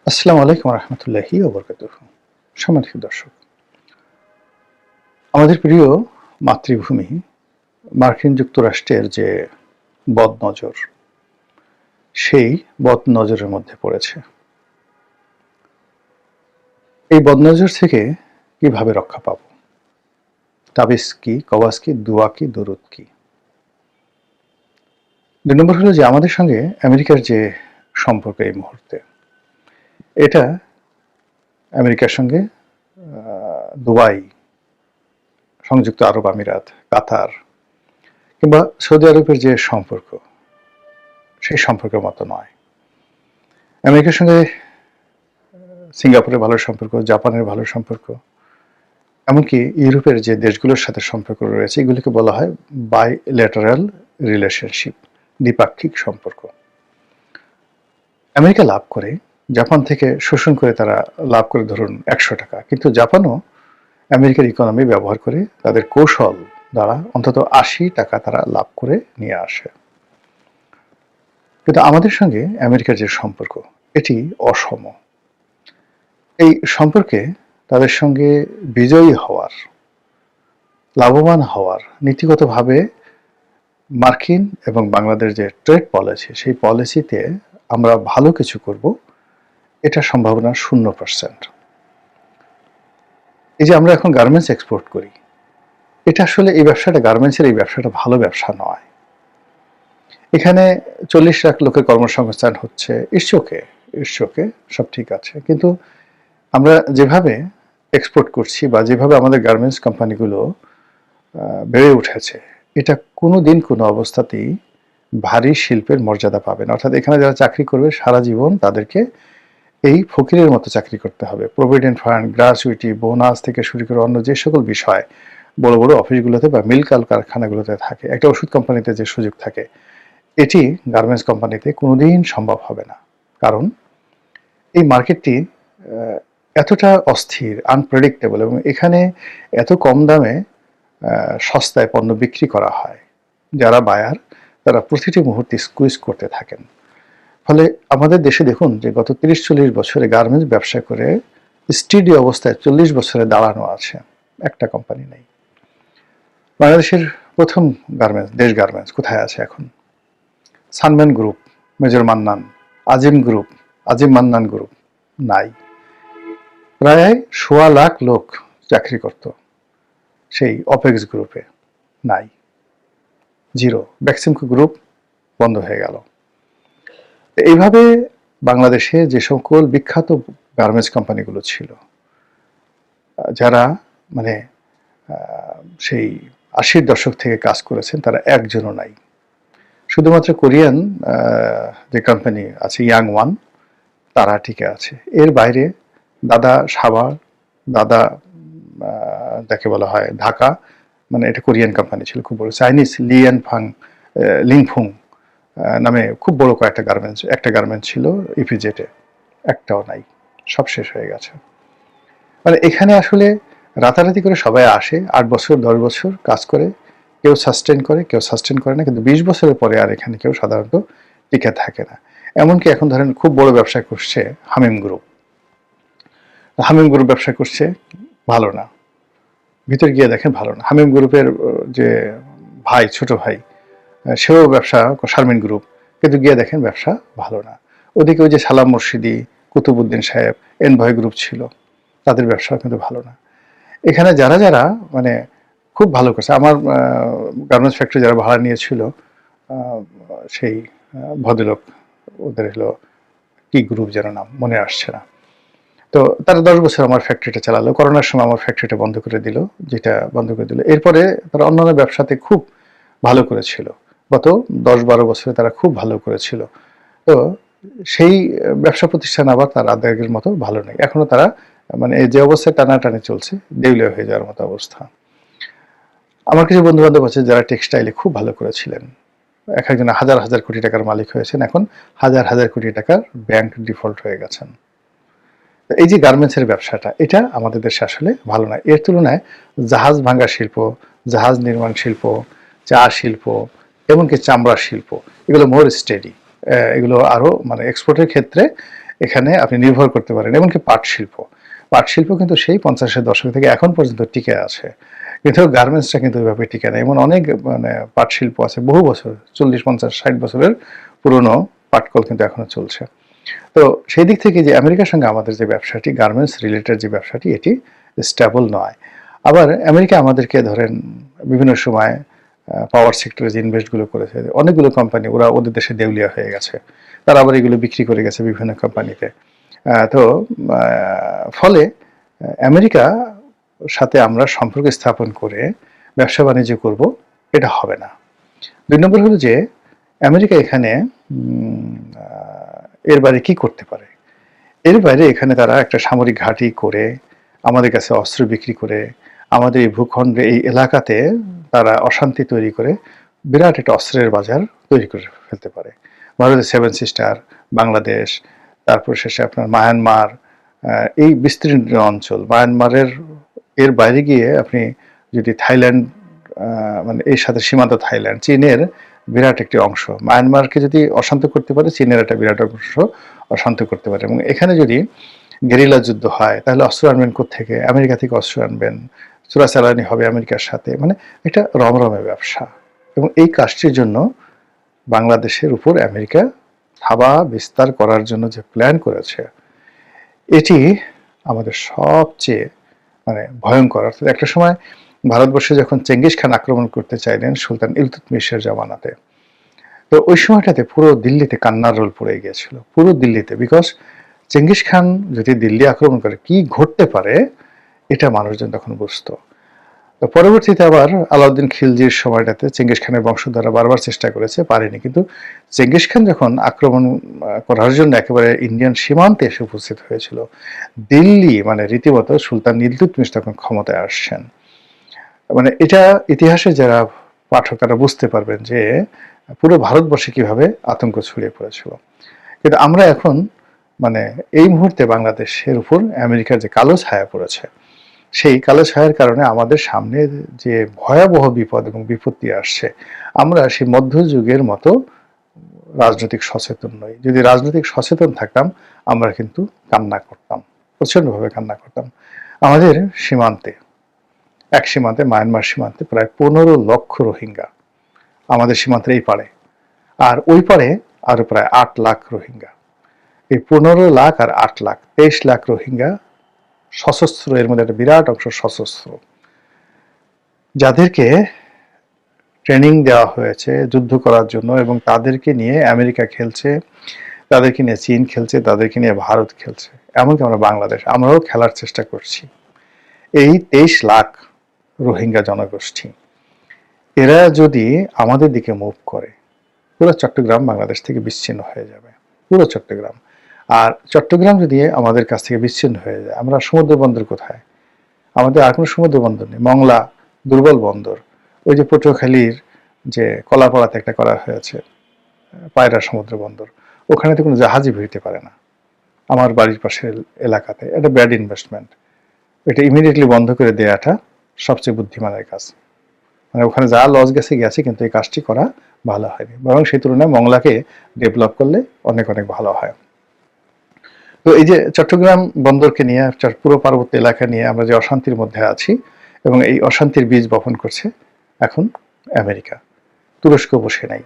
আসসালামু আলাইকুম রহমতুল্লাহি ওয়া বারাকাতুহু। সম্মানিত দর্শক, আমাদের প্রিয় মাতৃভূমি মার্কিন যুক্তরাষ্ট্রের যে বদনজর, সেই বদনজরের মধ্যে পড়েছে। এই বদনজর থেকে কিভাবে রক্ষা পাব? তাবিজ কি, কওয়াজ কি, দোয়া কি, দরুদ কি? ২ নম্বর হলো যে আমাদের সঙ্গে আমেরিকার যে সম্পর্ক এই মুহূর্তে, এটা আমেরিকার সঙ্গে দুবাই, সংযুক্ত আরব আমিরাত, কাতার কিংবা সৌদি আরবের যে সম্পর্ক, সেই সম্পর্কের মতো নয়। আমেরিকার সঙ্গে সিঙ্গাপুরের ভালো সম্পর্ক, জাপানের ভালো সম্পর্ক, এমনকি ইউরোপের যে দেশগুলোর সাথে সম্পর্ক রয়েছে, এগুলিকে বলা হয় বাইল্যাটারাল রিলেশনশিপ, দ্বিপাক্ষিক সম্পর্ক। আমেরিকা লাভ করে, জাপান থেকে শোষণ করে তারা লাভ করে ধরুন ১০০ টাকা, কিন্তু জাপানও আমেরিকার ইকোনমি ব্যবহার করে তাদের কৌশল দ্বারা অন্তত ৮০ টাকা তারা লাভ করে নিয়ে আসে। কিন্তু আমাদের সঙ্গে আমেরিকার যে সম্পর্ক, এটি অসম। এই সম্পর্কে তাদের সঙ্গে বিজয়ী হওয়ার, লাভবান হওয়ার, নীতিগতভাবে মার্কিন এবং বাংলাদেশ যে ট্রেড পলিসি, সেই পলিসিতে আমরা ভালো কিছু করব, এটা সম্ভাবনা 0%। এই যে আমরা এখন গার্মেন্টস এক্সপোর্ট করি, এটা আসলে এই ব্যবসাটা, গার্মেন্টসের এই ব্যবসাটা ভালো ব্যবসা নয়। এখানে ৪০ লাখ লোকের কর্মসংস্থান হচ্ছে, ঈশ্বকে সব ঠিক আছে, কিন্তু আমরা যেভাবে এক্সপোর্ট করছি বা যেভাবে আমাদের গার্মেন্টস কোম্পানিগুলো বেড়ে উঠেছে, এটা কোনো দিন কোনো অবস্থাতেই ভারী শিল্পের মর্যাদা পাবে না। অর্থাৎ এখানে যারা চাকরি করবে সারা জীবন তাদেরকে এই ফকিরের মতো চাকরি করতে হবে। প্রভিডেন্ট ফান্ড, গ্র্যাচুইটি, বোনাস থেকে শুরু করে অন্য যে সকল বিষয় বড় বড় অফিসগুলোতে বা মিল কারখানাগুলোতে থাকে, একটা ওষুধ কোম্পানিতে যে সুযোগ থাকে, এটি গার্মেন্টস কোম্পানিতে কোনোদিন সম্ভব হবে না। কারণ এই মার্কেটটি এতটা অস্থির, আনপ্রেডিক্টেবল, এবং এখানে এত কম দামে সস্তায় পণ্য বিক্রি করা হয়, যারা বায়ার তারা প্রতিটি মুহূর্তে স্কুইজ করতে থাকেন। ফলে আমাদের দেশে দেখুন যে গত ৩০-৪০ বছরে গার্মেন্টস ব্যবসা করে স্টিডি অবস্থায় ৪০ বছরে দাঁড়ানো আছে, একটা কোম্পানি নেই। বাংলাদেশের প্রথম গার্মেন্টস, দেশ গার্মেন্টস কোথায় আছে এখন? সানম্যান গ্রুপ, মেজর মান্নান, আজিম মান্নান গ্রুপ নাই। প্রায় ১.৫ লাখ লোক চাকরি করত সেই অপেক্স গ্রুপে, নাই, জিরো। বেক্সিমকো গ্রুপ বন্ধ হয়ে গেল। এইভাবে বাংলাদেশে যে সকল বিখ্যাত গার্মেন্টস কোম্পানিগুলো ছিল, যারা মানে সেই ৮০-র দশক থেকে কাজ করেছেন, তারা একজনও নাই। শুধুমাত্র কোরিয়ান যে কোম্পানি আছে ইয়াং ওয়ান, তারা টিকে আছে। এর বাইরে দাদা সাভার, দাদা যাকে বলা হয় ঢাকা, মানে এটা কোরিয়ান কোম্পানি ছিল, খুব বড়। চাইনিজ লিংফুং নামে খুব বড় কয়েকটা গার্মেন্টস, একটা গার্মেন্টস ছিল ইপিজেটে, একটাও নাই, সব শেষ হয়ে গেছে। মানে এখানে আসলে রাতারাতি করে সবাই আসে, ৮ বছর ১০ বছর কাজ করে, কেউ সাস্টেন করে, কেউ সাস্টেন করে না, কিন্তু ২০ বছরের পরে আর এখানে কেউ সাধারণত টিকে থাকে না। এমনকি এখন ধরেন খুব বড় ব্যবসা করছে হামিম গ্রুপ, ব্যবসা করছে, ভালো না। ভিতর গিয়ে দেখেন ভালো না। হামিম গ্রুপের যে ভাই, ছোট ভাই, সেও ব্যবসা, শারমিন গ্রুপ, কিন্তু গিয়ে দেখেন ব্যবসা ভালো না। ওদিকে ওই যে সালাম মুর্শিদি, কুতুবুদ্দিন সাহেব, এনভয় গ্রুপ ছিল, তাদের ব্যবসা কিন্তু ভালো না। এখানে যারা যারা মানে খুব ভালো করছে, আমার গার্মেন্টস ফ্যাক্টরি যারা ভাড়া নিয়েছিল, সেই ভদ্রলোক, ওদের হলো কি গ্রুপ যেন নাম মনে আসছে না, তো তারা ১০ বছর আমার ফ্যাক্টরিটা চালালো। করোনার সময় আমার ফ্যাক্টরিটা বন্ধ করে দিল, এরপরে তারা অন্যান্য ব্যবসাতে খুব ভালো করেছিল। গত ১০-১২ বছরে তারা খুব ভালো করেছিল। তো সেই ব্যবসা প্রতিষ্ঠান আবার তার আগের মতো ভালো নেই। এখনো তারা মানে যে অবস্থায় টানাটানি চলছে, দেউলিয়া হয়ে যাওয়ার মতো অবস্থা। আমার কিছু বন্ধু বান্ধব আছে যারা টেক্সটাইলে খুব ভালো করেছিলেন, এক একজন হাজার হাজার কোটি টাকার মালিক হয়েছেন, এখন হাজার হাজার কোটি টাকার ব্যাংক ডিফল্ট হয়ে গেছেন। এই যে গার্মেন্টসের ব্যবসাটা, এটা আমাদের দেশে আসলে ভালো না। এর তুলনায় জাহাজ ভাঙা শিল্প, জাহাজ নির্মাণ শিল্প, চা শিল্প, এমনকি চামড়া শিল্প, এগুলো মোর স্টেডি। এগুলো আরো মানে এক্সপোর্টের ক্ষেত্রে এখানে আপনি নির্ভর করতে পারেন। এমনকি পাট শিল্প কিন্তু সেই 50-এর দশক থেকে এখন পর্যন্ত টিকে আছে, কিন্তু গার্মেন্টসটা কিন্তু ওইভাবে টিকে নেই। এমন অনেক মানে পাট শিল্প আছে বহু বছর, 40, 50, 60 বছরের পুরনো পাটকল কিন্তু এখনো চলছে। তো সেই দিক থেকে যে আমেরিকার সঙ্গে আমাদের যে ব্যবসাটি, গার্মেন্টস রিলেটেড যে ব্যবসাটি, এটি স্টেবল নয়। আবার আমেরিকা আমাদেরকে ধরেন বিভিন্ন সময় পাওয়ার সেক্টরে যে ইনভেস্টগুলো করেছে, অনেকগুলো কোম্পানি ওরা ওদের দেশে দেউলিয়া হয়ে গেছে, তারা আবার এগুলো বিক্রি করে গেছে বিভিন্ন কোম্পানিতে। তো ফলে আমেরিকা সাথে আমরা সম্পর্ক স্থাপন করে ব্যবসা বাণিজ্য করব, এটা হবে না। 2 নম্বর হলো যে আমেরিকা এখানে এর বাইরে কি করতে পারে? এর বাইরে এখানে তারা একটা সামরিক ঘাঁটি করে আমাদের কাছে অস্ত্র বিক্রি করে আমাদের এই ভূখণ্ডে, এই এলাকাতে তারা অশান্তি তৈরি করে বিরাট একটা অস্ত্রের বাজার তৈরি করে ফেলতে পারে। ভারতের 7 সিস্টার, বাংলাদেশ, তারপর শেষে আপনার মায়ানমার, এই বিস্তীর্ণ অঞ্চল, মায়ানমারের এর বাইরে গিয়ে আপনি যদি থাইল্যান্ড, মানে এর সাথে সীমান্ত থাইল্যান্ড, চীনের বিরাট একটি অংশ, মায়ানমারকে যদি অশান্ত করতে পারে, চীনের একটা বিরাট অংশ অশান্ত করতে পারে। এবং এখানে যদি গেরিলা যুদ্ধ হয়, তাহলে অস্ত্র আনবেন কোত্থেকে? আমেরিকা থেকে অস্ত্র আনবেন, চোরাচালানি হবে আমেরিকার সাথে, মানে এটা রমরমে ব্যবসা। এবং এই কাজটির জন্য বাংলাদেশের উপর আমেরিকা থাবা বিস্তার করার জন্য যে প্ল্যান করেছে, এটি আমাদের সবচেয়ে মানে ভয়ঙ্কর। অর্থাৎ একটা সময় ভারতবর্ষে যখন চেঙ্গিস খান আক্রমণ করতে চাইলেন সুলতান ইলতুৎমিশের জামানাতে, তো ওই সময়টাতে পুরো দিল্লিতে কান্নার রোল পড়ে গিয়েছিল, পুরো দিল্লিতে। বিকজ চেঙ্গিস খান যদি দিল্লি আক্রমণ করে কি ঘটতে পারে, এটা মানুষজন তখন বুঝতো। তো পরবর্তীতে আবার আলাউদ্দিন খিলজির সময়টাতে চেঙ্গিস খানের বংশধররা বারবার চেষ্টা করেছে, পারেনি। কিন্তু চেঙ্গিস খান যখন আক্রমণ করার জন্য একেবারে ইন্ডিয়ান সীমান্তে এসে উপস্থিত হয়েছিল, দিল্লি মানে রীতিমতো সুলতান ইলতুৎমিশ তখন ক্ষমতায় আসছেন। মানে এটা ইতিহাসে যারা পাঠক তারা বুঝতে পারবেন যে পুরো ভারতবর্ষে কিভাবে আতঙ্ক ছড়িয়ে পড়েছিল। কিন্তু আমরা এখন মানে এই মুহূর্তে বাংলাদেশের উপর আমেরিকার যে কালো ছায়া পড়েছে, সেই কালো ছায়ার কারণে আমাদের সামনে যে ভয়াবহ বিপদ এবং বিপত্তি আসছে, আমরা সেই মধ্যযুগের মতো রাজনৈতিক সচেতন নই। যদি রাজনৈতিক সচেতন থাকতাম, আমরা কিন্তু কান্না করতাম, প্রচণ্ডভাবে কান্না করতাম। আমাদের সীমান্তে, এক সীমান্তে, মায়ানমার সীমান্তে প্রায় 15 লক্ষ রোহিঙ্গা আমাদের সীমান্তের এই পারে, আর ওই পারে আরো প্রায় 8 লাখ রোহিঙ্গা। এই 15 লাখ আর 8 লাখ, 23 লাখ রোহিঙ্গা সশস্ত্র, এর মধ্যে একটা বিরাট অংশ সশস্ত্র, যাদেরকে ট্রেনিং দেওয়া হয়েছে যুদ্ধ করার জন্য, এবং তাদেরকে নিয়ে আমেরিকা খেলছে, তাদেরকে নিয়ে চীন খেলছে, তাদেরকে নিয়ে ভারত খেলছে, এমনকি আমরা বাংলাদেশ, আমরাও খেলার চেষ্টা করছি। এই 23 লাখ রোহিঙ্গা জনগোষ্ঠী, এরা যদি আমাদের দিকে মুভ করে, পুরো চট্টগ্রাম বাংলাদেশ থেকে বিচ্ছিন্ন হয়ে যাবে, পুরো চট্টগ্রাম। আর চট্টগ্রাম যদি আমাদের কাছ থেকে বিচ্ছিন্ন হয়ে যায়, আমরা সমুদ্র বন্দর কোথায়? আমাদের আর কোনো সমুদ্র বন্দর নেই। মংলা দুর্বল বন্দর, ওই যে পটুয়াখালীর যে কলাপাড়াতে একটা করা হয়েছে পায়রা সমুদ্র বন্দর, ওখানে তো কোনো জাহাজই ভিড়তে পারে না। আমার বাড়ির পাশের এলাকাতে এটা ব্যাড ইনভেস্টমেন্ট, এটা ইমিডিয়েটলি বন্ধ করে দেওয়াটা সবচেয়ে বুদ্ধিমানের কাজ। মানে ওখানে যা লস গেছে গেছে, কিন্তু এই কাজটি করা ভালো হয়নি, বরং সেই তুলনায় মংলাকে ডেভেলপ করলে অনেক অনেক ভালো হয়। তো এই যে চট্টগ্রাম বন্দরকে নিয়ে, পুরো পার্বত্য এলাকা নিয়ে আমরা যে অশান্তির মধ্যে আছি, এবং এই অশান্তির বীজ বপন করছে এখন আমেরিকা। তুরস্ক বসে নাই।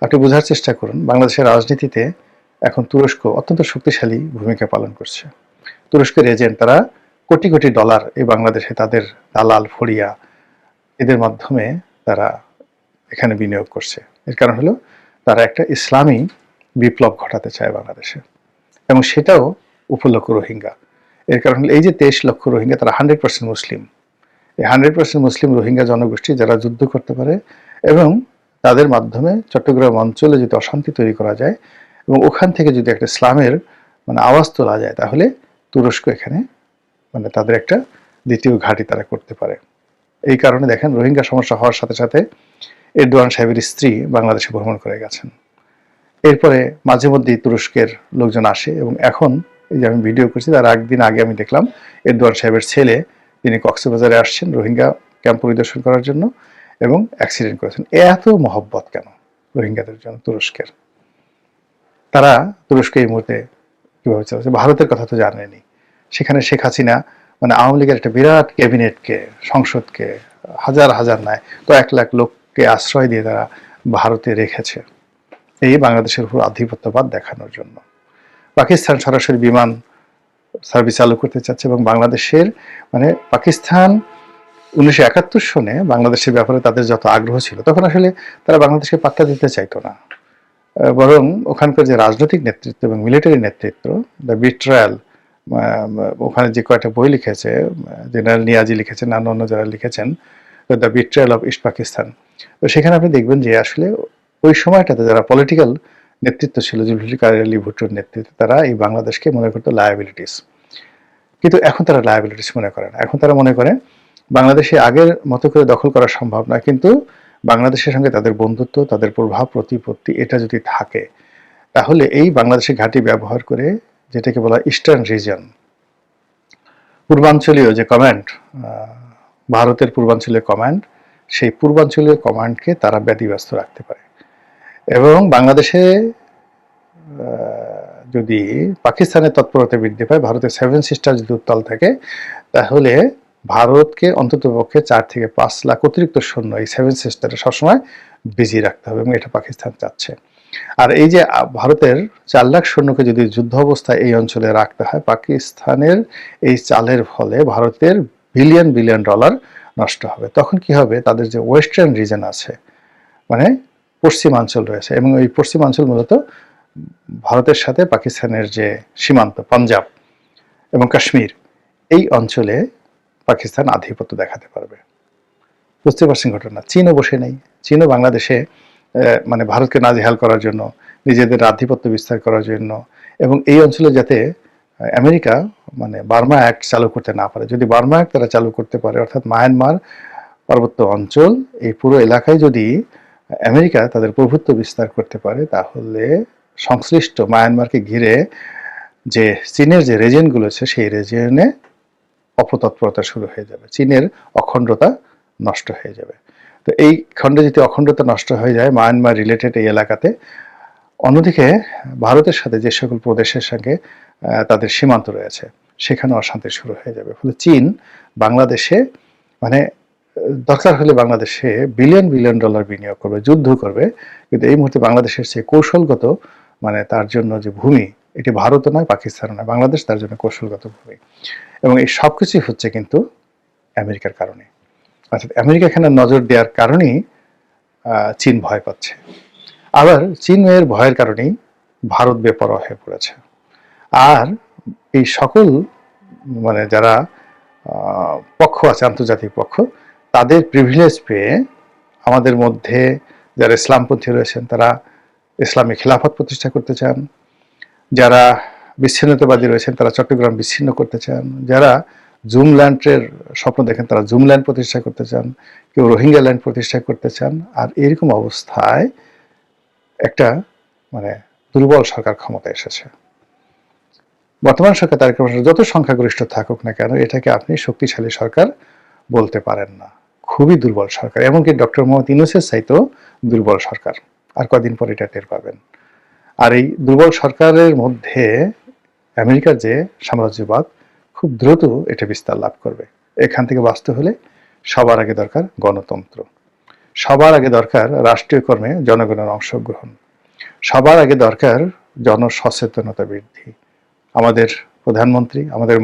আপনি বোঝার চেষ্টা করুন, বাংলাদেশের রাজনীতিতে এখন তুরস্ক অত্যন্ত শক্তিশালী ভূমিকা পালন করছে। তুরস্কের এজেন্ট, তারা কোটি কোটি ডলার এই বাংলাদেশে তাদের দালাল ফড়িয়া এদের মাধ্যমে তারা এখানে বিনিয়োগ করছে। এর কারণ হলো তারা একটা ইসলামী বিপ্লব ঘটাতে চায় বাংলাদেশে, এবং সেটাও উপলক্ষ রোহিঙ্গা। এর কারণ হলো এই যে 23 লক্ষ রোহিঙ্গা, তারা 100% মুসলিম। এই 100% মুসলিম রোহিঙ্গা জনগোষ্ঠী যারা যুদ্ধ করতে পারে, এবং তাদের মাধ্যমে চট্টগ্রাম অঞ্চলে যদি অশান্তি তৈরি করা যায় এবং ওখান থেকে যদি একটা ইসলামের মানে আওয়াজ তোলা যায়, তাহলে তুরস্ক এখানে মানে তাদের একটা দ্বিতীয় ঘাঁটি তারা করতে পারে। এই কারণে দেখেন, রোহিঙ্গা সমস্যা হওয়ার সাথে সাথে এরদোয়ান সাহেবের স্ত্রী বাংলাদেশে ভ্রমণ করে গেছেন। এরপরে মাঝে মধ্যেই তুরস্কের লোকজন আসে, এবং এখন এই যে আমি ভিডিও করছি তার একদিন আগে আমি দেখলাম এরদোয়ান সাহেবের ছেলে, তিনি কক্সবাজারে আসছেন রোহিঙ্গা ক্যাম্প পরিদর্শন করার জন্য, এবং অ্যাক্সিডেন্ট করেছেন। এত মহব্বত কেন রোহিঙ্গাদের জন্য তুরস্কের? তারা তুরস্ক এই মুহূর্তে কিভাবে চালাচ্ছে। ভারতের কথা তো জানেনি, সেখানে শেখ হাসিনা মানে আওয়ামী লীগের একটা বিরাট ক্যাবিনেটকে, সংসদকে হাজার হাজার নয় কয়েক লাখ লোককে আশ্রয় দিয়ে তারা ভারতে রেখেছে এই বাংলাদেশের উপর আধিপত্যবাদ দেখানোর জন্য। পাকিস্তান সরাসরি বিমান সার্ভিস চালু করতে চাচ্ছে এবং বাংলাদেশের মানে পাকিস্তান 1971 সনে বাংলাদেশের ব্যাপারে তাদের যত আগ্রহ ছিল তখন আসলে তারা বাংলাদেশকে পাত্তা দিতে চাইতো না, বরং ওখানকার যে রাজনৈতিক নেতৃত্ব এবং মিলিটারি নেতৃত্ব, দ্য বিট্রায়াল, ওখানে যে কয়েকটা বই লিখেছে, জেনারেল নিয়াজি লিখেছেন, অন্য যারা লিখেছেন, the betrayal of east Pakistan, তো সেখানে আপনি দেখবেন যে আসলে ওই সময়টাতে যারা পলিটিক্যাল নেতৃত্ব ছিল, জুলফিকার আলী ভুট্টোর নেতৃত্বে, তারা এই বাংলাদেশকে মনে করতো লায়াবিলিটিস। কিন্তু এখন তারা লায়াবিলিটিস মনে করে না, এখন তারা মনে করে বাংলাদেশে আগের মতো করে দখল করা সম্ভব নয়, কিন্তু বাংলাদেশের সঙ্গে তাদের বন্ধুত্ব, তাদের প্রভাব প্রতিপত্তি এটা যদি থাকে তাহলে এই বাংলাদেশের ঘাঁটি ব্যবহার করে, যেটাকে বলা ইস্টার্ন রিজন, পূর্বাঞ্চলীয় যে কমান্ড, ভারতের পূর্বাঞ্চলীয় কমান্ড, সেই পূর্বাঞ্চলীয় কমান্ডকে তারা ব্যতিব্যস্ত রাখতে পারে। এবং বাংলাদেশে যদি পাকিস্তানের তৎপরতা বৃদ্ধি পায়, ভারতের 7 সিস্টার যদি উত্তাল থাকে, তাহলে ভারতকে অন্ততপক্ষে 4 থেকে 5 লাখ অতিরিক্ত সৈন্য এই 7 সিস্টারে সবসময় বিজি রাখতে হবে, এবং এটা পাকিস্তান চাচ্ছে। আর এই যে ভারতের 4 লাখ সৈন্যকে যদি যুদ্ধ অবস্থায় এই অঞ্চলে রাখতে হয়, পাকিস্তানের এই চালের ফলে ভারতের বিলিয়ন বিলিয়ন ডলার নষ্ট হবে। তখন কি হবে, তাদের যে ওয়েস্টার্ন রিজন আছে, মানে পশ্চিমাঞ্চল রয়েছে, এবং এই পশ্চিমাঞ্চল মূলত ভারতের সাথে পাকিস্তানের যে সীমান্ত, পাঞ্জাব এবং কাশ্মীর, এই অঞ্চলে পাকিস্তান আধিপত্য দেখাতে পারবে। বুঝতে পারছেন ঘটনা? চীনও বসে নেই, চীনও বাংলাদেশে মানে ভারতকে নাজেহাল করার জন্য, নিজেদের আধিপত্য বিস্তার করার জন্য, এবং এই অঞ্চলে যাতে আমেরিকা মানে বার্মা অ্যাক্ট চালু করতে না পারে। যদি বার্মা অ্যাক্ট তারা চালু করতে পারে, অর্থাৎ মায়ানমার পার্বত্য অঞ্চল, এই পুরো এলাকায় যদি আমেরিকা তাদের প্রভুত্ব বিস্তার করতে পারে, তাহলে সংশ্লিষ্ট মায়ানমারকে ঘিরে যে চীনের যে রিজিয়নগুলো আছে, সেই রিজিয়নে অপতৎপরতা শুরু হয়ে যাবে, চীনের অখণ্ডতা নষ্ট হয়ে যাবে। তো এই খণ্ডে যদি অখণ্ডতা নষ্ট হয়ে যায় মায়ানমার রিলেটেড এই এলাকাতে, অন্যদিকে ভারতের সাথে যে সকল প্রদেশের সঙ্গে তাদের সীমান্ত রয়েছে, সেখানে অশান্তি শুরু হয়ে যাবে। ফলে চীন বাংলাদেশে মানে দরকার হলে বাংলাদেশে বিলিয়ন বিলিয়ন ডলার বিনিয়োগ করবে, যুদ্ধ করবে, কিন্তু এই মুহূর্তে বাংলাদেশের যে কৌশলগত মানে তার জন্য যে ভূমি, এটি ভারতও নয়, পাকিস্তানও নয়, বাংলাদেশ তার জন্য কৌশলগত ভূমি। এবং এই সব কিছুই হচ্ছে কিন্তু আমেরিকার কারণে, অর্থাৎ আমেরিকা এখানে নজর দেওয়ার কারণেই চীন ভয় পাচ্ছে। আবার চীনের ভয়ের কারণেই ভারত বেপরোয়া হয়ে পড়েছে। আর এই সকল মানে যারা পক্ষ আছে, আন্তর্জাতিক পক্ষ, তাদের প্রিভিলেজ পেয়ে আমাদের মধ্যে যারা ইসলামপন্থী রয়েছেন, তারা ইসলামী খিলাফত প্রতিষ্ঠা করতে চান, যারা বিচ্ছিন্নতাবাদী রয়েছেন তারা চট্টগ্রাম বিচ্ছিন্ন করতে চান, যারা জুম ল্যান্ডের স্বপ্ন দেখেন তারা জুম ল্যান্ড প্রতিষ্ঠা করতে চান, কেউ রোহিঙ্গা ল্যান্ড প্রতিষ্ঠা করতে চান। আর এরকম অবস্থায় একটা মানে দুর্বল সরকার ক্ষমতা এসেছে। বর্তমান সরকার তারেক রহমানের যত সংখ্যাগরিষ্ঠ থাকুক না কেন, এটাকে আপনি শক্তিশালী সরকার বলতে পারেন না, খুবই দুর্বল সরকার। এমনকি ডক্টর মোহাম্মদ ইউনূসের চাইতেও দুর্বল সরকার। আর কদিন পর এটা টের পাবেন। আর এই দুর্বল সরকারের মধ্যে আমেরিকার যে সাম্রাজ্যবাদ খুব দ্রুত এটা বিস্তার লাভ করবে। এখান থেকে বাঁচতে হলে সবার আগে দরকার গণতন্ত্র, সবার আগে দরকার রাষ্ট্রীয় কর্মে জনগণের অংশগ্রহণ, সবার আগে দরকার জনসচেতনতা বৃদ্ধি। আমাদের প্রধানমন্ত্রী, আমাদের